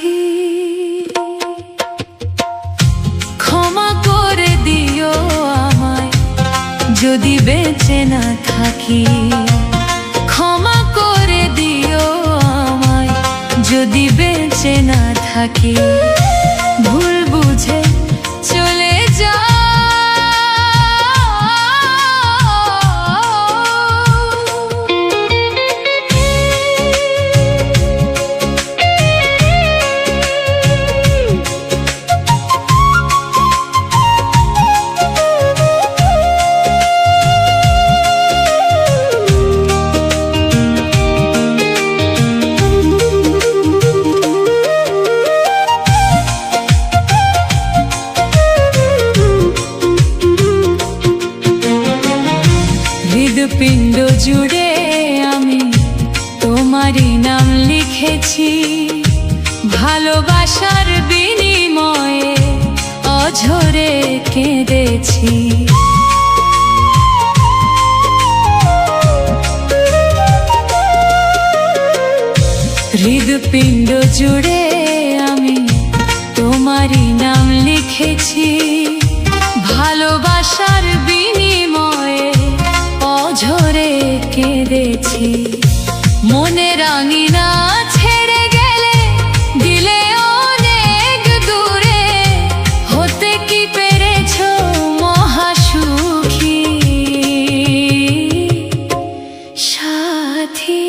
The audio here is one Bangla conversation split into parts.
সাথী ক্ষমা করে দিও আমায় যদি বেঁচে না থাকি, ক্ষমা করে দিও আমায় যদি বেঁচে না থাকি। ভুল বুঝে চলে যা হৃদপিণ্ড জুড়ে আমি তোমারই নাম লিখেছি, ভালোবাসার বিনিময়ে অঝরে কেঁদেছি। হৃদপিণ্ড জুড়ে আমি তোমারই নাম লিখেছি, ভালোবাসার বিনিময়ে অঝরে কেঁদেছি। মনে রাঙিনা ছেড়ে গেলে দিলে অনেক দূরে, হতে কি পেরেছ মহাসুখী সাথী।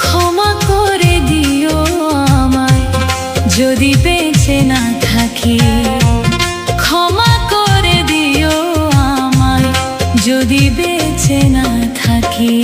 ক্ষমা করে দিও আমায় যদি বেঁচে না থাকি, ক্ষমা করে দিও আমায় যদি বেঁচে না থাকি।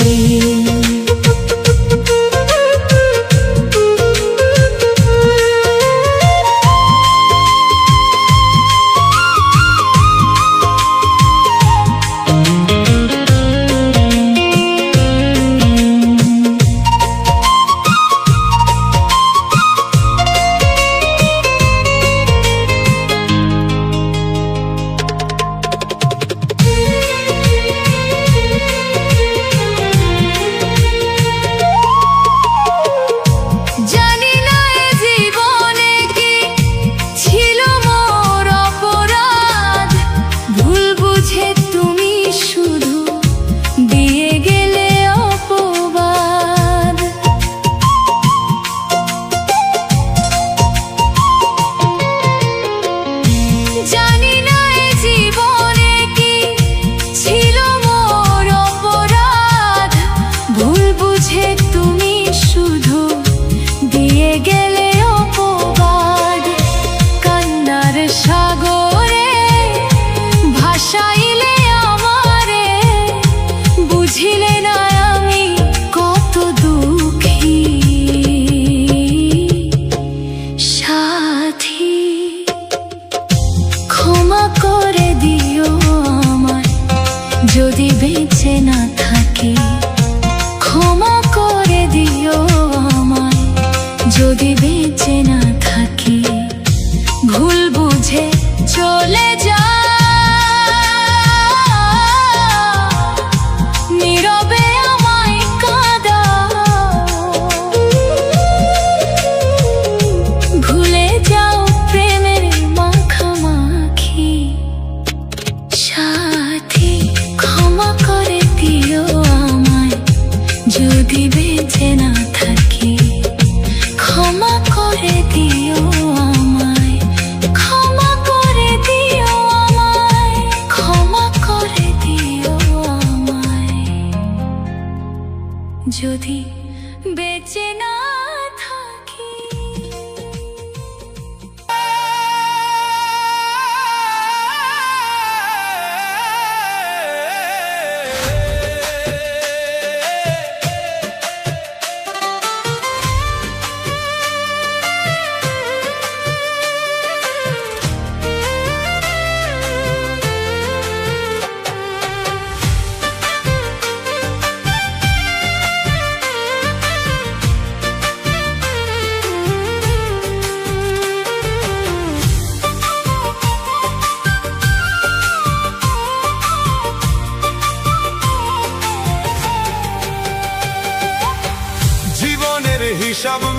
সাগরে ভাসাইলে আমারে, বুঝিলে না আমি কত দুঃখী সাথী। ক্ষমা করে দিও আমায় যদি বেঁচে না থাকি, ক্ষমা করে দিও আমায় যদি বেঁচে না থাকি। ভুল বুঝে চলে যা নীরবে আমায় কাঁদাও, ভুলে যাও প্রেমের মাখামাখি সাথী। ক্ষমা করে দিও আমায় যদি বেঁচে না থাকি, ক্ষমা করে দিও আমায়, ক্ষমা করে দিও।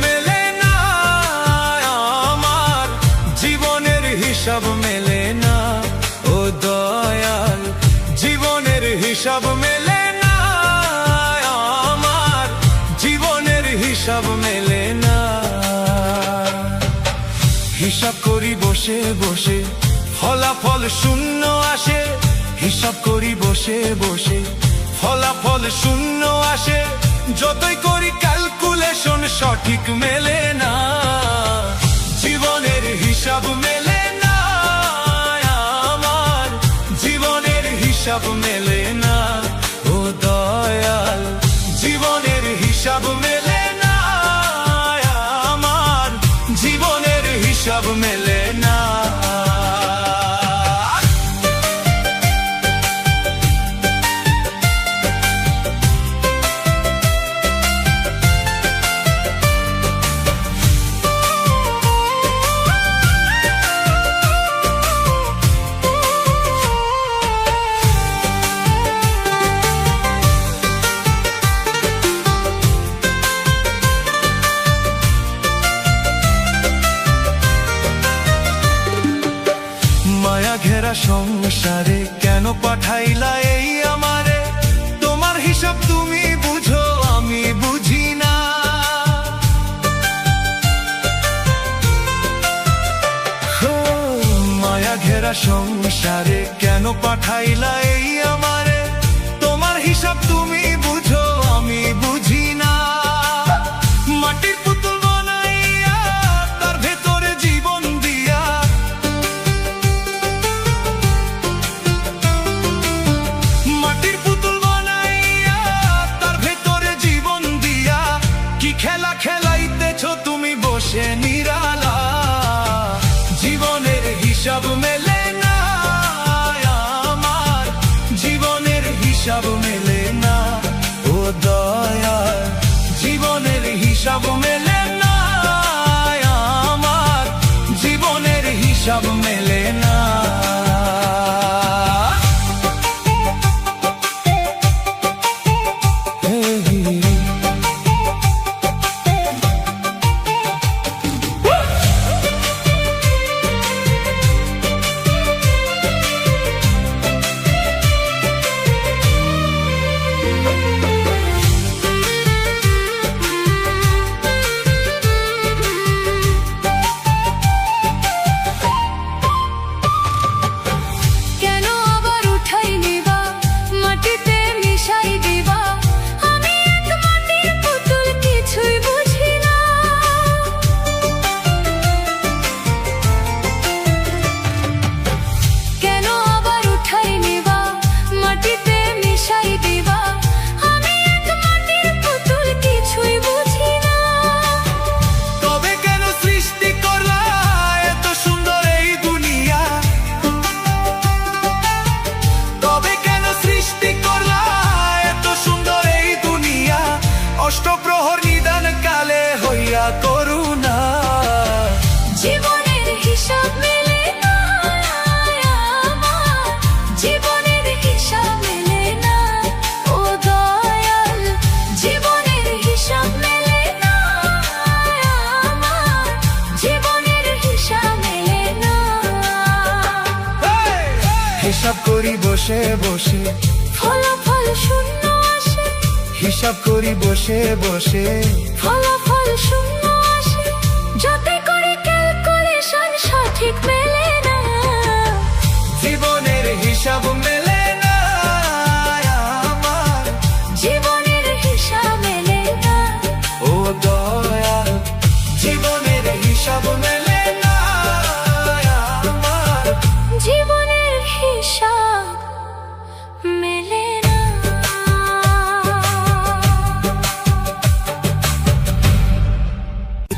মেলে না, আমার জীবনের হিসাব মেলে না। ও দয়াল, জীবনের হিসাব মেলে না, আমার জীবনের হিসাব মেলে না। হিসাব করি বসে বসে, ফলাফল শূন্য আসে। হিসাব করি বসে বসে, ফলাফল শূন্য আসে। যতই করি ক্যালকুলেশন সঠিক মেলে না, জীবনের হিসাব মেলে না, আমার জীবনের হিসাব মেলে না। ও দয়াল, জীবনের হিসাব মেলে না, আমার জীবনের হিসাব মেলে না। ঘেরা সংসারে কেন পাঠাইলা এই আমারে? তোমার হিসাব তুমি বুঝো, আমি বুঝি না। মায়া ঘেরা সংসারে কেন পাঠাইলা এই আমারে? তোমার হিসাব তুমি বুঝো, আমি বুঝি না। মাটির পুতুল বানাইয়া তার ভেতরে জীবন দিয়া, মাটির পুতুল বানাইয়া তার ভেতরে জীবন দিয়া, কি খেলা খেলাইতেছো তুমি বসে নিরালা? জীবনের হিসাব মেলে না, আমার জীবনের হিসাব মেলে না। ও দয়াল, জীবনের হিসাব মেলে না, আমার জীবনের হিসাব মেলে না। অষ্টপ্রহর নিদান কালে হইয়া করুণা, জীবনের হিসাব মেলে না, আমার জীবনের হিসাব মেলে না। ও দয়াল, জীবনের হিসাব মেলে না, আমার জীবনের হিসাব মেলে না। হিসাব করি বসে বসে, ফলাফল শূন্য আসে। হিসাব করি বসে বসে, ফলাফল শূন্য আসে। যতই করি ক্যালকুলেশন সঠিক মেলে না, জীবনের হিসাব মেলে না, আমার জীবনের হিসাব মেলে না। ও দয়াল, জীবনের হিসাব মেলে না, আমার জীবনের হিসাব মেলে না।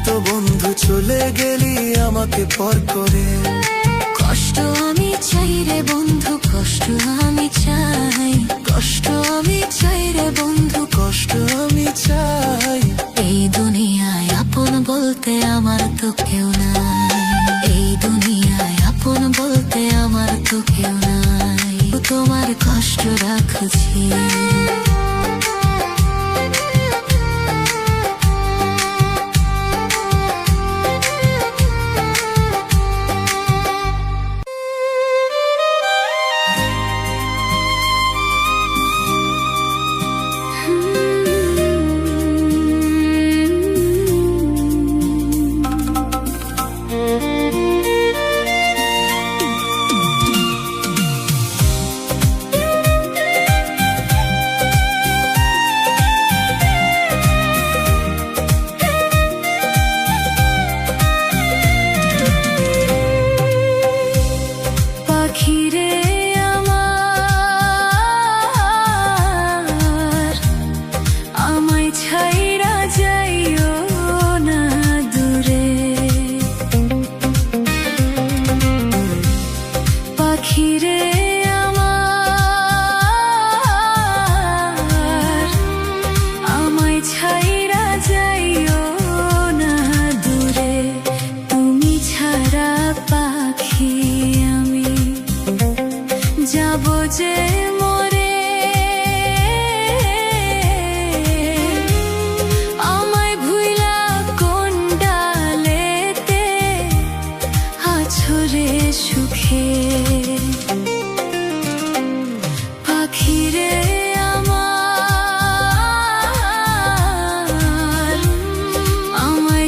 তো বন্ধু চলে গেলি আমাকে পর করে, কষ্ট আমি চাই রে বন্ধু, কষ্ট আমি চাই, কষ্ট আমি চাই রে বন্ধু, কষ্ট আমি চাই। এই দুনিয়ায় আপন বলতে আমার তো কেউ নাই, এই দুনিয়ায় আপন বলতে আমার তো কেউ নাই। তোমার কষ্ট রাখছি,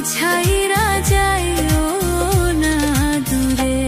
ছাইরা যাইও না দূরে।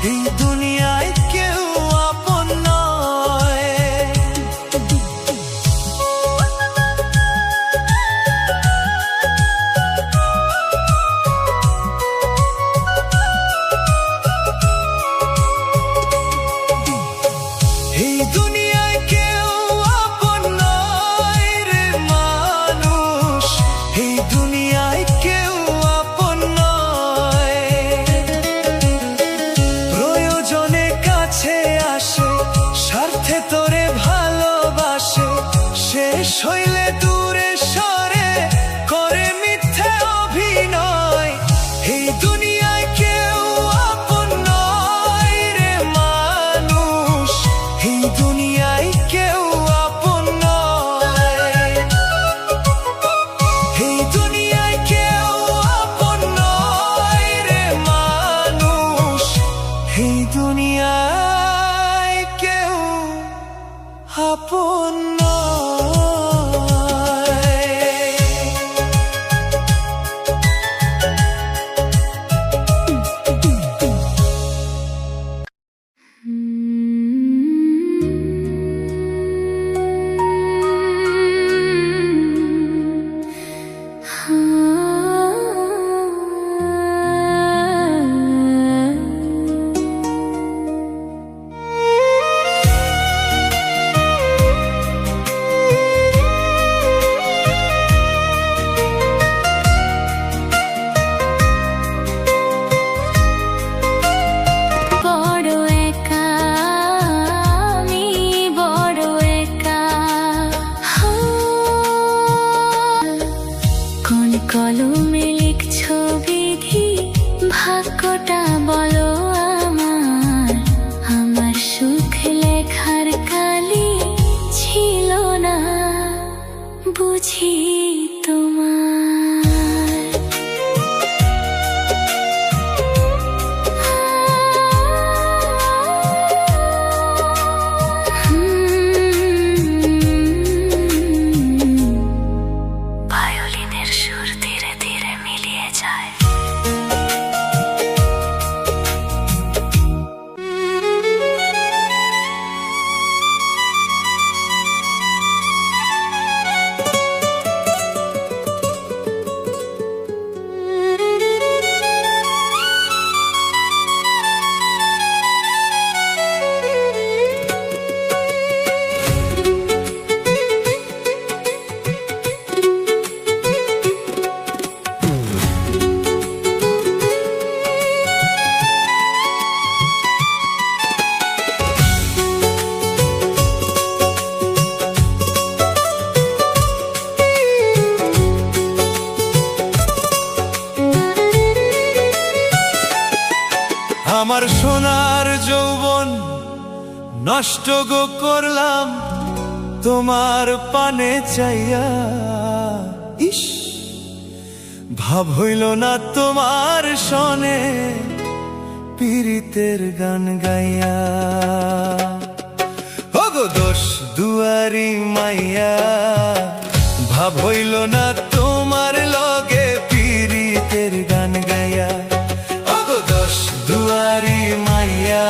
এই দুনিয়ায় কেউ আপন নয়। এই দুনিয়ায় কেউ আপন নয় রে মানুষ, এই দুনিয়ায় কেউ আপন নয়। প্রয়োজনে কাছে আসে, স্বার্থে তোরে ভালোবাসে, শেষ হইলে দূরে সরে করে মিথ্যে অভিনয়। এই দুনিয়ায় কেউ আপন নয় রে মানুষ, এই দুনিয়ায় কেউ আপন নয়। এই দুনিয়ায় কেউ আপন নয় রে মানুষ, এই দুনিয়ায় কেউ আপন নয়। বড় একা আমি, বড় একা। কোন কলমে লিখছো বিধি, ভাগ্যটা বলো আমার। আমার সুখ লেখার কালি ছিল না বুঝি তোমার। ভায়োলিনের সুর ধীরে ধীরে মিলিয়ে যায়। আমার সোনার যৌবন নষ্ট গো করলাম তোমার পানে চাইয়া। ইস, ভাব হইল না তোমার সনে পীড়িতের গান গাইয়া। ওগো দোষ দুয়ারি মাইয়া, ভাব হইল না তোমার লগে পীড়িতের গান গাইয়া। ওগো দোষ দুয়ারি মাইয়া,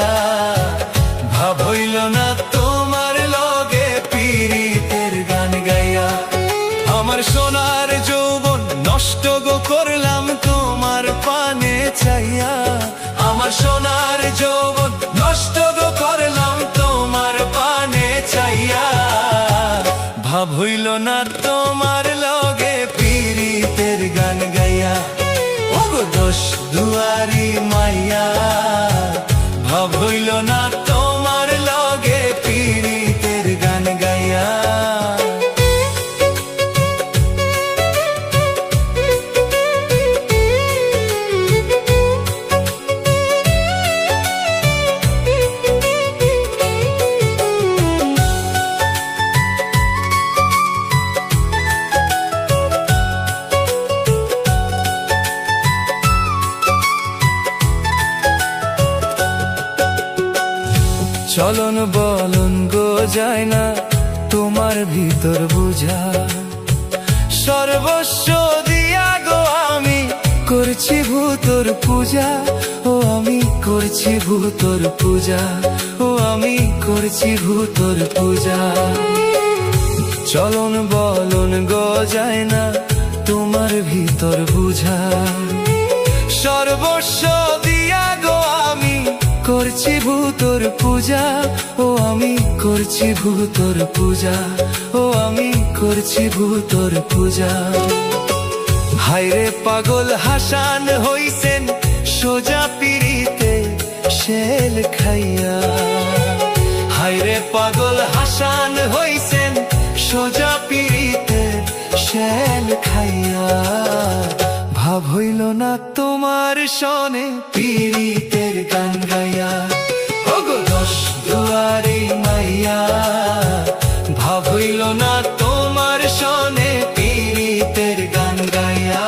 ভাব হইল না তোমার লগে পীড়িতের গান গাইয়া। আমার সোনার যৌবন নষ্ট গো করলাম তোমার পানে চাইয়া। আমার সোনার যৌবন নষ্ট গো করলাম তোমার পানে চাইয়া। ভাব হইল না তোমার লগে পীড়িতের গান গাইয়া। ওগো দোষ দুয়ারি মাইয়া, ভাব হইল না তোমার লগে পীড়িতের গান গাইয়া। চলন বলন গো যায় না তোমার ভিতর বুঝা। সর্বস্ব দিয়া গো আমি করছি ভূতর পূজা। ও আমি করছি করছি ভূতর পূজা, ও আমি করছি ভূতর পূজা। চলন বলন গজায় না তোমার ভিতর বুঝা, সর্বস্ব দিয়া গো আমি করছি ভূতর পূজা, ও আমি করছি ভূতর পূজা, ও আমি করছি ভূতর পূজা। হায়রে পাগল হাসান হইছেন সোজা পিড়িতে শেল খাইয়া, হায়রে পাগল হাসান হইছেন সোজা পিড়িতে শেল খাইয়া। ভাব হইল না তোমার সনে পিড়িতের গান গাইয়া, ওগো দশ দুয়ারি মাইয়া। ভাব হইল না তোমার সনে পিড়িতের গান গাইয়া।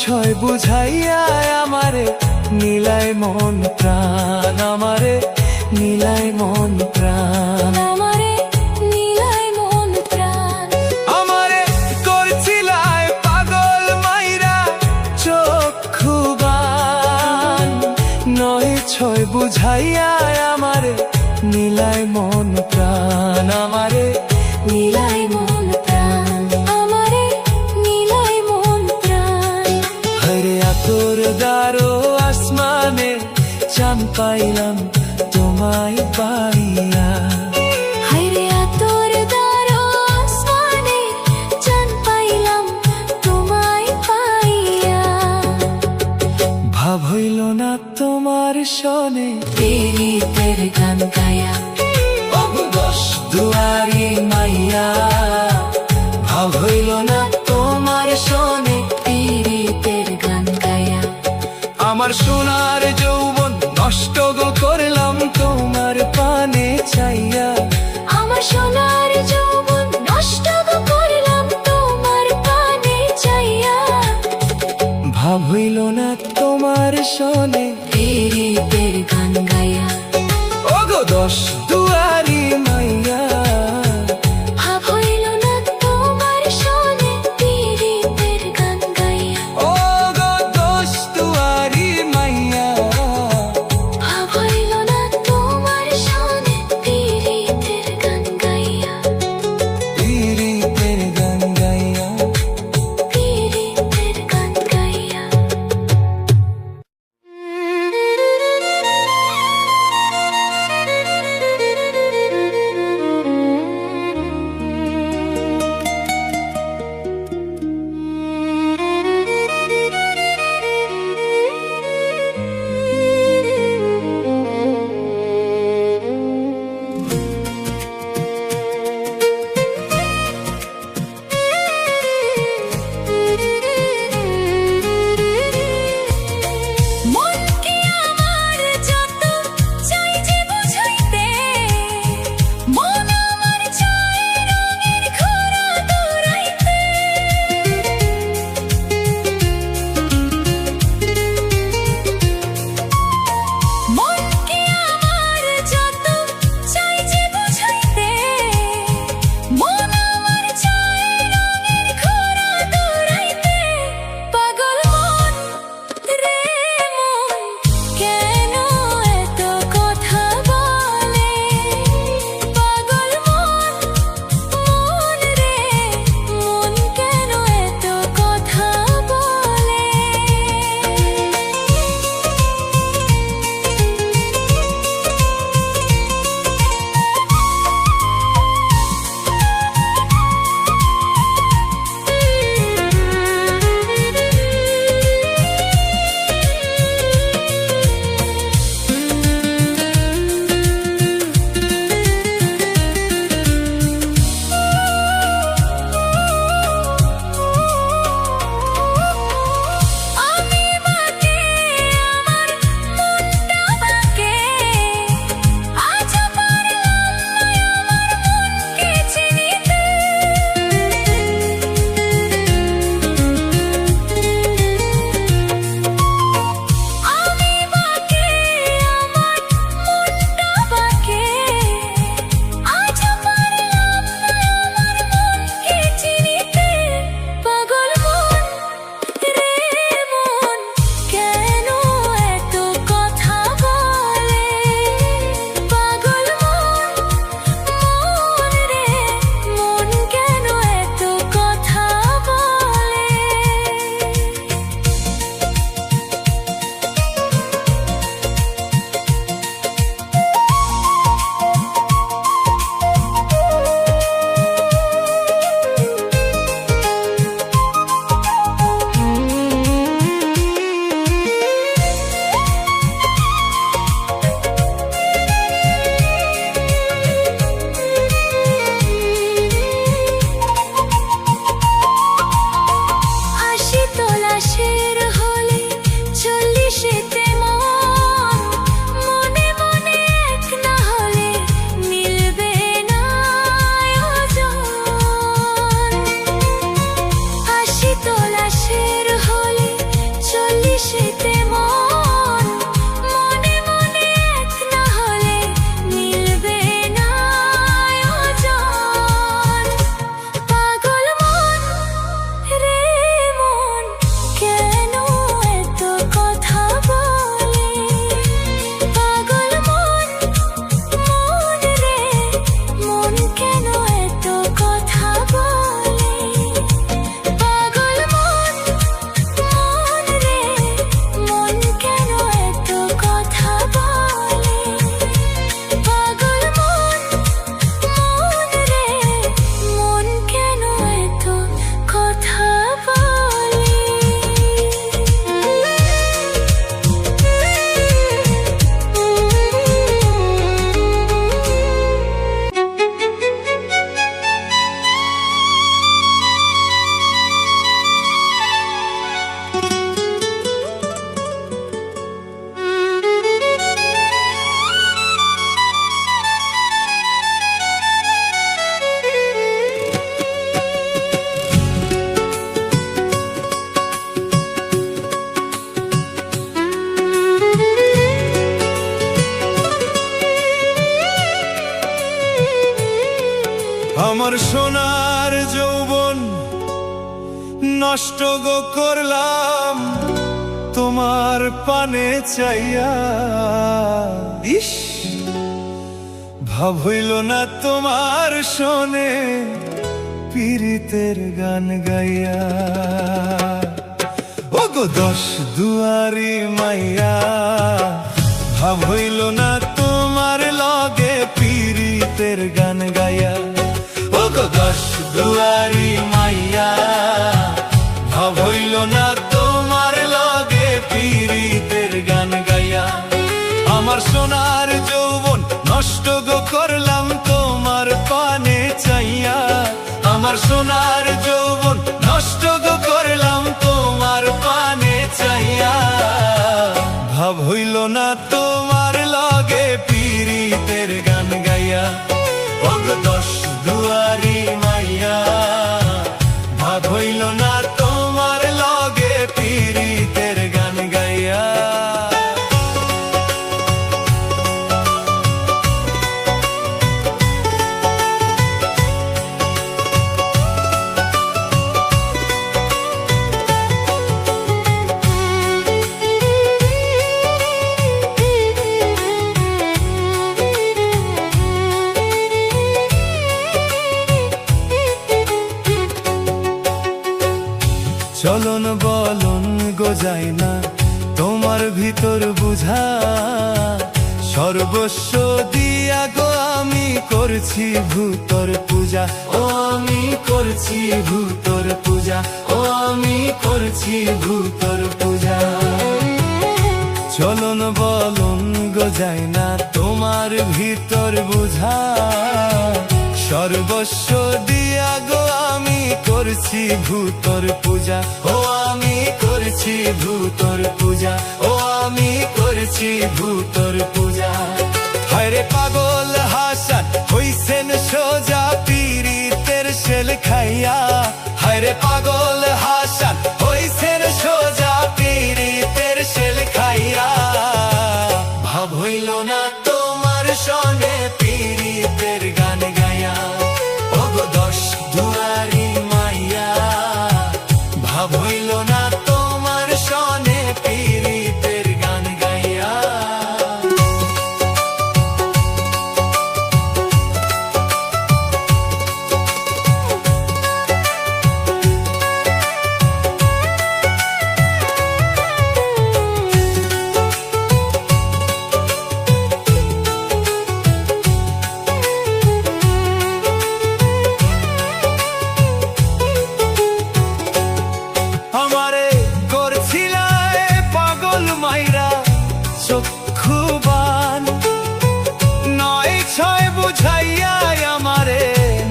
ছয় বুঝাইয়া আমারে নীলাই মন প্রাণ, আমারে নীলাই মন প্রাণ, আমারে নীলাই মন প্রাণ। আমারে করছিলাই পাগল মাইরা চক্ষু বান। নয় ছয় বুঝাইয়া আমারে নীলাই মন প্রাণ, আমারে নীলাই মন প্রাণ, আমারে নীলাই মন প্রাণ। হরে আতর দারো আসমানে চান পাইলাম তোমায় পাইয়া, হায়রে আতর দারো আসমানে চান পাইলাম তোমায় পাইয়া। ভাব হইল না তোমার সনে পিড়িতের গান গায়া, দশ দুয়ারি মাইয়া। ভাব হইল না তোমার শোনে পিড়িতের গান গায়া। আমার সোনার যৌবন নষ্ট গো করলাম তোমার পানে চাইয়া, আমার সোনার যৌবন নষ্ট গো করলাম তোমার পানে চাইয়া। ভাব হইল না তোমার সনে পিড়িতের গান গায়া, ওগো দশ দুয়ারি মাইয়া। ভাব হইল না তোমার শোনে পিড়িতের গান গায়া, ওগো দশ দুয়ারি মাইয়া। ভাব হইল না তোমার শোনে পিড়িতের গান গায়া, পিড়িতের গান গাইয়া, পিড়িতের গান গায়া। আমার সোনার যৌবন নষ্ট গো করলাম তোমার পানে চাইয়া। ইস, ভাব হইল না তোমার শোনে পীড়িতের গান গাইয়া। ও গো দশ দুয়ারি মাইয়া, ভাব হইল না তোমার লগে পীড়িতের গান গাইয়া। ও গো দশ দুয়ারি মাইয়া, ভাব হইল না তোমার লগে পীড়িতের গান গাইয়া। আমার সোনার যৌবন নষ্ট গো করলাম তোমার পানে চাইয়া। আমার সোনার যৌবন নষ্ট গো করলাম তোমার পানে চাইয়া। ভাব হইল না তোমার লগে পীড়িতের গান গাইয়া। ও গো দশ দুয়ারি মাইয়া, ভাব হইল না তোমার লগে পীড়িতের গান গাইয়া। চলন বলন গোজাই না তোমার ভিতর বুঝা। সর্বস্ব দিয়া গো আমি করছি ভূতর পূজা। ও আমি করছি ভূতর পূজা, ও আমি করছি ভূতর পূজা। চলন বলন গোজাই না তোমার ভিতর বুঝা। সর্বস্ব দিয়া গো আমি করছি ভূতর পূজা। ও আমি করছি ভূতর পূজা, ও আমি করছি ভূতর পূজা। হায়রে পাগল হাসান হইছেন সোজা পীড়িতের শেল খাইয়া। হায়রে পাগল হাসান হইছেন সোজা পীড়িতের শেল খাইয়া। ভাব হইল না তোমার সনে পীড়িতের গান গাইয়া। ও গো দশ দুয়ারি মাইয়া, ভাব হইল না তোমার সনে পীড়িতের গান গাইয়া। আমারে করছিলায় পাগল মাইরা চক্ষুবান। নয় ছয় বুঝাইয়া আমারে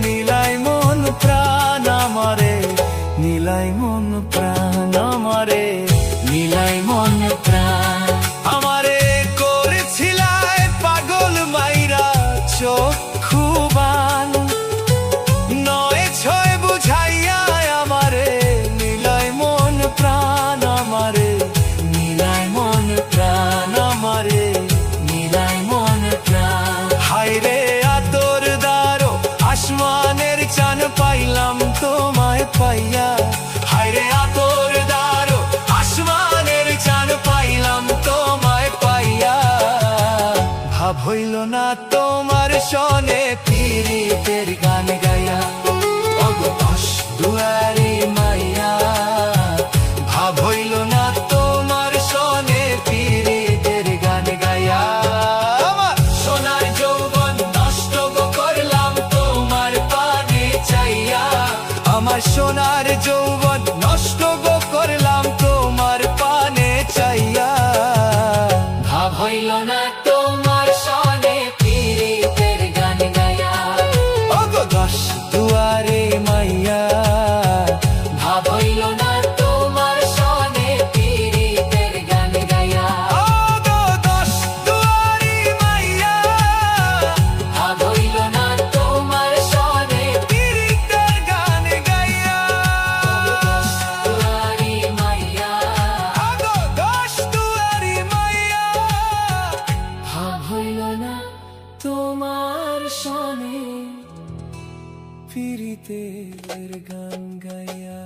নীলাই মন প্রাণ। আমারে নীলাই মন প্রাণ, আমারে নীলাই মন প্রাণ। আমারে করছিলায় পাগল মাইরা চক্ষুবান। নয় ছয় বুঝাইয়া আমারে নীলাই মন প্রাণ। আমারে নীলাই মন প্রাণ, আমারে নীলাই মন প্রাণ। হায়রে আতর দারো আসমানের চান পাইলাম তোমায় পাইয়া। হায়রে আতর দারো আসমানের চান পাইলাম তোমায় পাইয়া। ভাব হইল না তোমার সনে পীড়িতের গান গাইয়া। ও গো দশ দুয়ারি মাইয়া, ভাব হইল না তোমার সনে পীড়িতের গান গাইয়া। আমার সোনার যৌবন নষ্ট গো করলাম তোমার পানে চাইয়া। আমার সোনার যৌবন নষ্ট গো করলাম তোমার পানে চাইয়া। ভাব হইল না তোমার সনে পীড়িতের গান গাইয়া। ও গো দশ দুয়ারে মাইয়া, ভাব হইল না তোমার সনে পীড়িতের গান গাইয়া। ও গো দশ দুয়ারি মাইয়া, ভাব হইল না তোমার সনে পীড়িতের গান গাইয়া। দুয়ারি মাইয়া, ও গো দশ দুয়ারি মাইয়া, ভাব হইল না তোমার সনে পিরিতের গান গাইয়া।